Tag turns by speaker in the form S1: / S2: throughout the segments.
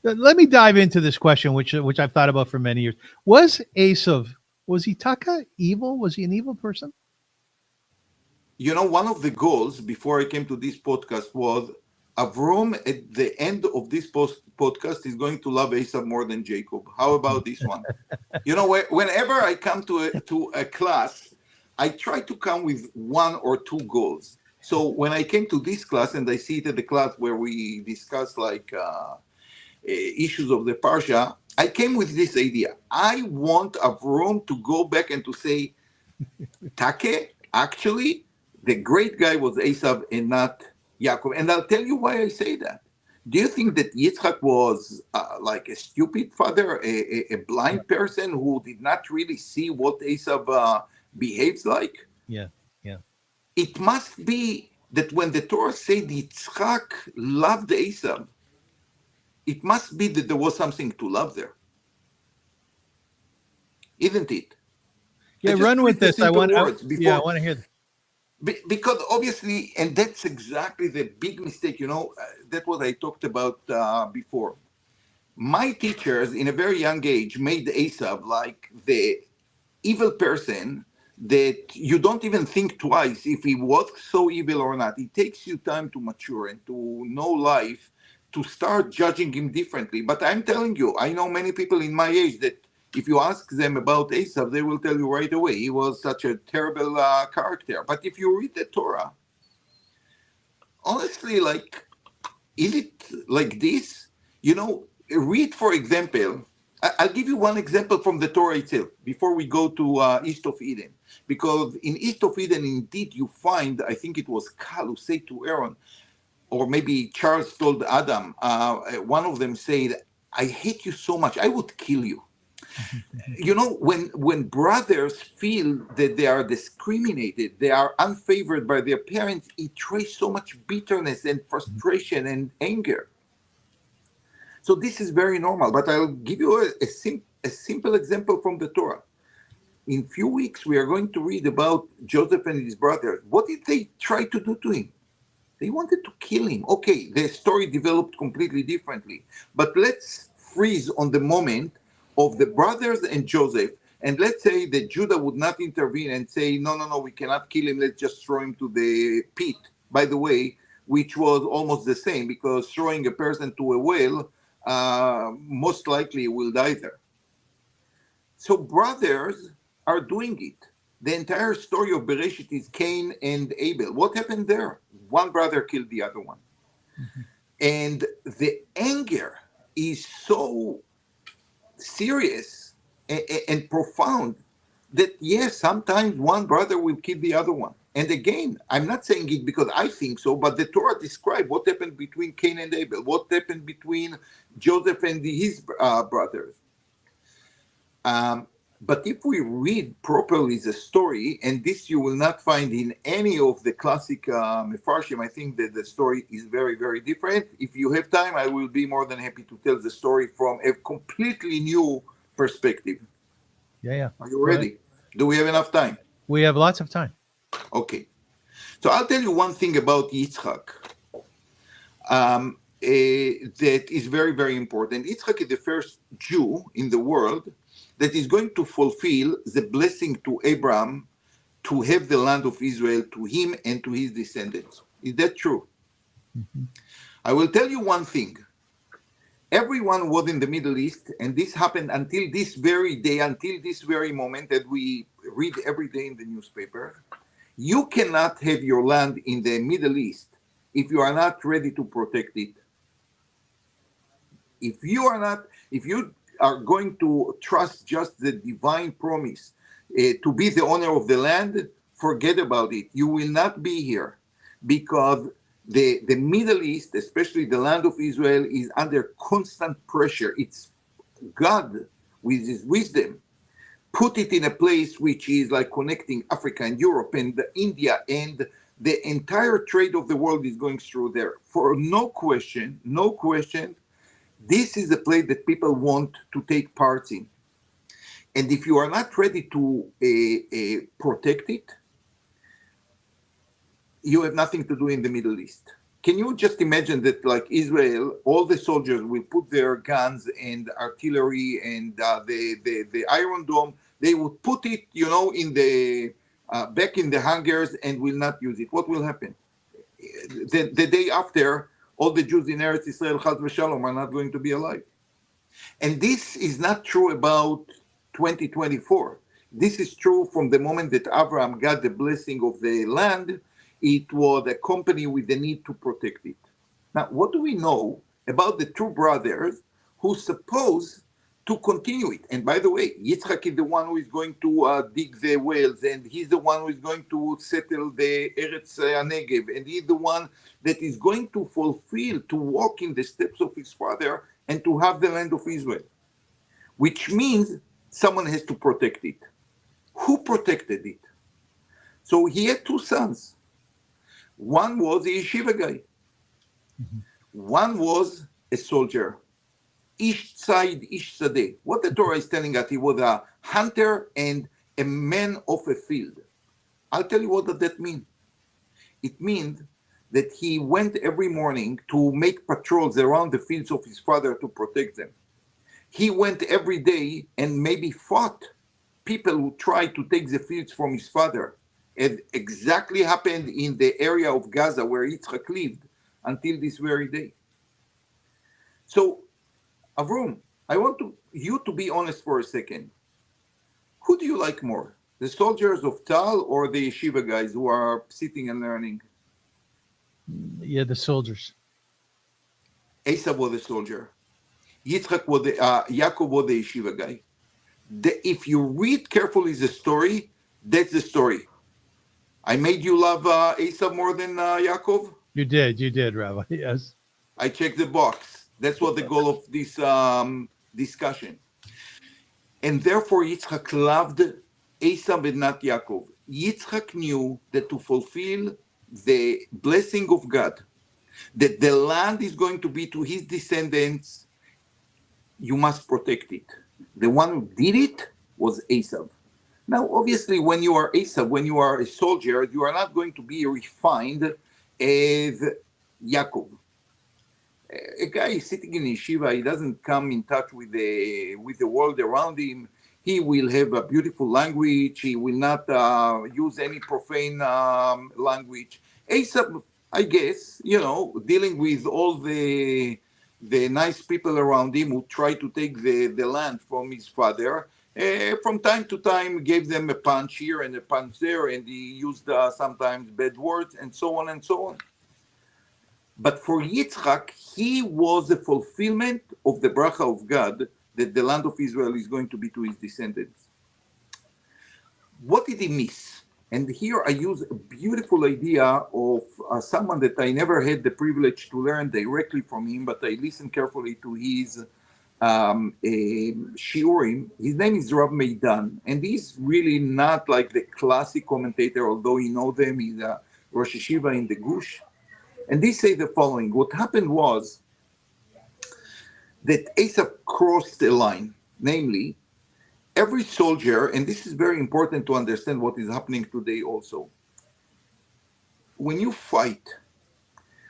S1: Let me dive into this question, which I've thought about for many years. Was Esav, was he Taka evil? Was he an evil person?
S2: One of the goals before I came to this podcast was Avrum at the end of this podcast is going to love Esav more than Jacob. How about this one? Whenever I come to a class, I try to come with one or two goals. So when I came to this class and I see it at the class where we discuss issues of the Parsha, I came with this idea. I want Avrum to go back and to say, Take, actually, the great guy was Esav and not Yaakov. And I'll tell you why I say that. Do you think that Yitzchak was like a stupid father, a blind person who did not really see what Esav behaves like?
S1: Yeah, yeah.
S2: It must be that when the Torah said Yitzchak loved Esav, it must be that there was something to love there. Isn't it?
S1: Yeah, run with this. I want to hear this.
S2: Because obviously, and that's exactly the big mistake, that's what I talked about before. My teachers in a very young age made Esav like the evil person that you don't even think twice if he was so evil or not. It takes you time to mature and to know life to start judging him differently. But I'm telling you, I know many people in my age that if you ask them about Esav, they will tell you right away he was such a terrible character. But if you read the Torah, honestly, is it like this? Read, for example, I'll give you one example from the Torah itself before we go to East of Eden. Because in East of Eden, indeed, you find, I think it was Kal who said to Aaron, or maybe Charles told Adam, one of them said, I hate you so much, I would kill you. When brothers feel that they are discriminated, they are unfavored by their parents, it raises so much bitterness and frustration and anger. So this is very normal, but I'll give you a simple example from the Torah. In few weeks, we are going to read about Joseph and his brothers. What did they try to do to him? They wanted to kill him. Okay, the story developed completely differently, but let's freeze on the moment of the brothers and Joseph, and let's say that Judah would not intervene and say, no, we cannot kill him, let's just throw him to the pit. By the way, which was almost the same, because throwing a person to a well, most likely will die there. So brothers are doing it. The entire story of Bereshit is Cain and Abel. What happened there? One brother killed the other one. Mm-hmm. And the anger is so serious and profound that, yes, sometimes one brother will kill the other one. And again, I'm not saying it because I think so, but the Torah describes what happened between Cain and Abel, what happened between Joseph and his brothers. But if we read properly the story, and this you will not find in any of the classic Mefarshim, I think that the story is very, very different. If you have time, I will be more than happy to tell the story from a completely new perspective.
S1: Yeah.
S2: Are you ready? Do we have enough time?
S1: We have lots of time.
S2: Okay. So I'll tell you one thing about Yitzchak that is very, very important. Yitzchak is the first Jew in the world that is going to fulfill the blessing to Abraham to have the land of Israel to him and to his descendants. Is that true? Mm-hmm. I will tell you one thing. Everyone was in the Middle East, and this happened until this very day, until this very moment that we read every day in the newspaper. You cannot have your land in the Middle East if you are not ready to protect it. If you are going to trust just the divine promise to be the owner of the land, forget about it. You will not be here because the Middle East, especially the land of Israel, is under constant pressure. It's God, with his wisdom, put it in a place which is like connecting Africa and Europe and India, and the entire trade of the world is going through there. For no question, this is a place that people want to take part in. And if you are not ready to protect it, you have nothing to do in the Middle East. can you just imagine that, like Israel, all the soldiers will put their guns and artillery and the Iron Dome, they would put it, in the back in the hangars and will not use it. What will happen? The day after, all the Jews in Eretz Israel, Chaz v'Shalom, are not going to be alive. And this is not true about 2024. This is true from the moment that Avram got the blessing of the land. It was accompanied with the need to protect it. Now, what do we know about the two brothers who suppose to continue it? And by the way, Yitzchak is the one who is going to dig the wells, and he's the one who is going to settle the Eretz Negev, and he's the one that is going to fulfill, to walk in the steps of his father, and to have the land of Israel, which means someone has to protect it. Who protected it? So he had two sons. One was a yeshiva guy. One was a soldier. Ish tzayid, ish sadeh. What the Torah is telling us, he was a hunter and a man of a field. I'll tell you what does that mean. It means that he went every morning to make patrols around the fields of his father to protect them. He went every day and maybe fought people who tried to take the fields from his father. It exactly happened in the area of Gaza where Yitzchak lived until this very day. So, Avrum, I want you to be honest for a second. Who do you like more? The soldiers of Tal or the yeshiva guys who are sitting and learning?
S1: Yeah, the soldiers.
S2: Esau was a soldier. Yitzchak was Yaakov was the yeshiva guy. If you read carefully the story, that's the story. I made you love Esau more than Yaakov?
S1: You did, Rabbi. Yes.
S2: I checked the box. That's what the goal of this discussion. And therefore, Yitzchak loved Esau but not Yaakov. Yitzchak knew that to fulfill the blessing of God, that the land is going to be to his descendants, you must protect it. The one who did it was Esau. Now, obviously, when you are Esau, when you are a soldier, you are not going to be refined as Yaakov. A guy sitting in yeshiva, he doesn't come in touch with the world around him. He will have a beautiful language. He will not use any profane language. Esau, I guess, dealing with all the nice people around him who try to take the land from his father, from time to time gave them a punch here and a punch there, and he used sometimes bad words and so on and so on. But for Yitzchak, he was the fulfillment of the bracha of God that the land of Israel is going to be to his descendants. What did he miss? And here I use a beautiful idea of someone that I never had the privilege to learn directly from him, but I listened carefully to his shiurim. His name is Rav Meidan, and he's really not like the classic commentator, although he knows them. He's a Rosh Yeshiva in the Gush. And they say the following: what happened was that Esau crossed a line, namely, every soldier, and this is very important to understand what is happening today also. When you fight,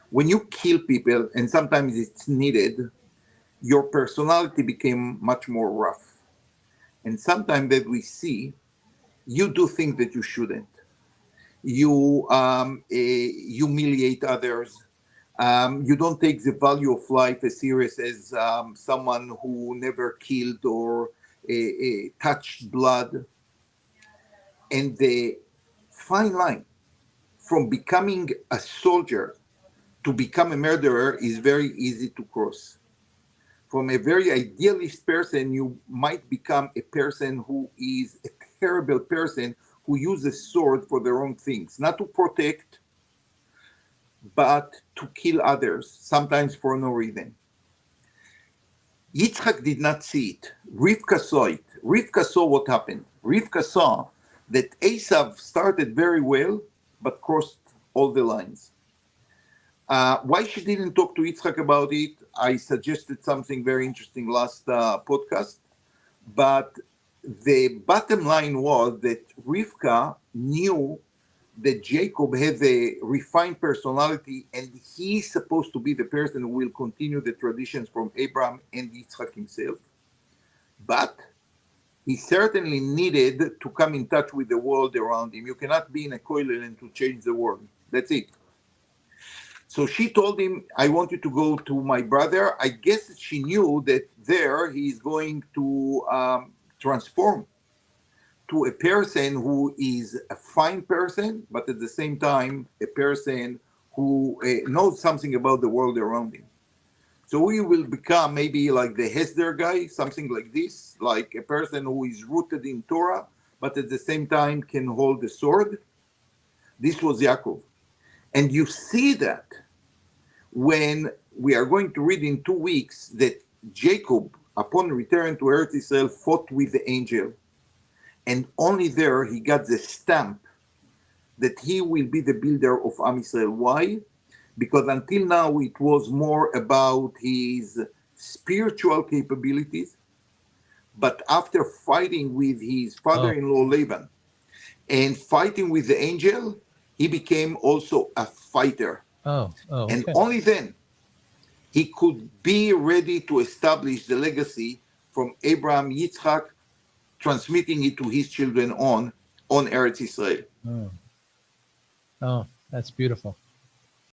S2: when you kill people, and sometimes it's needed, your personality became much more rough. And sometimes that we see, you do things that you shouldn't. You humiliate others. You don't take the value of life as serious as someone who never killed or touched blood. And the fine line from becoming a soldier to become a murderer is very easy to cross. From a very idealist person, you might become a person who is a terrible person who uses sword for the wrong things, not to protect, but to kill others, sometimes for no reason. Yitzchak did not see it. Rivka saw it. Rivka saw what happened. Rivka saw that Esav started very well, but crossed all the lines. Why she didn't talk to Yitzchak about it, I suggested something very interesting last podcast, but the bottom line was that Rivka knew that Jacob has a refined personality, and he's supposed to be the person who will continue the traditions from Abraham and Yitzchak himself. But he certainly needed to come in touch with the world around him. You cannot be in a koilel and to change the world. That's it. So she told him, I want you to go to my brother. I guess she knew that there he's going to transform to a person who is a fine person, but at the same time, a person who knows something about the world around him. So he will become maybe like the Hesder guy, something like this, like a person who is rooted in Torah, but at the same time can hold the sword. This was Yaakov. And you see that when we are going to read in 2 weeks that Jacob, upon return to Eretz Israel, fought with the angel. And only there he got the stamp that he will be the builder of Am Yisrael. Why? Because until now it was more about his spiritual capabilities. But after fighting with his father-in-law Laban and fighting with the angel, he became also a fighter.
S1: Okay.
S2: And only then he could be ready to establish the legacy from Abraham, Yitzchak, transmitting it to his children on Eretz Israel.
S1: Oh, that's beautiful.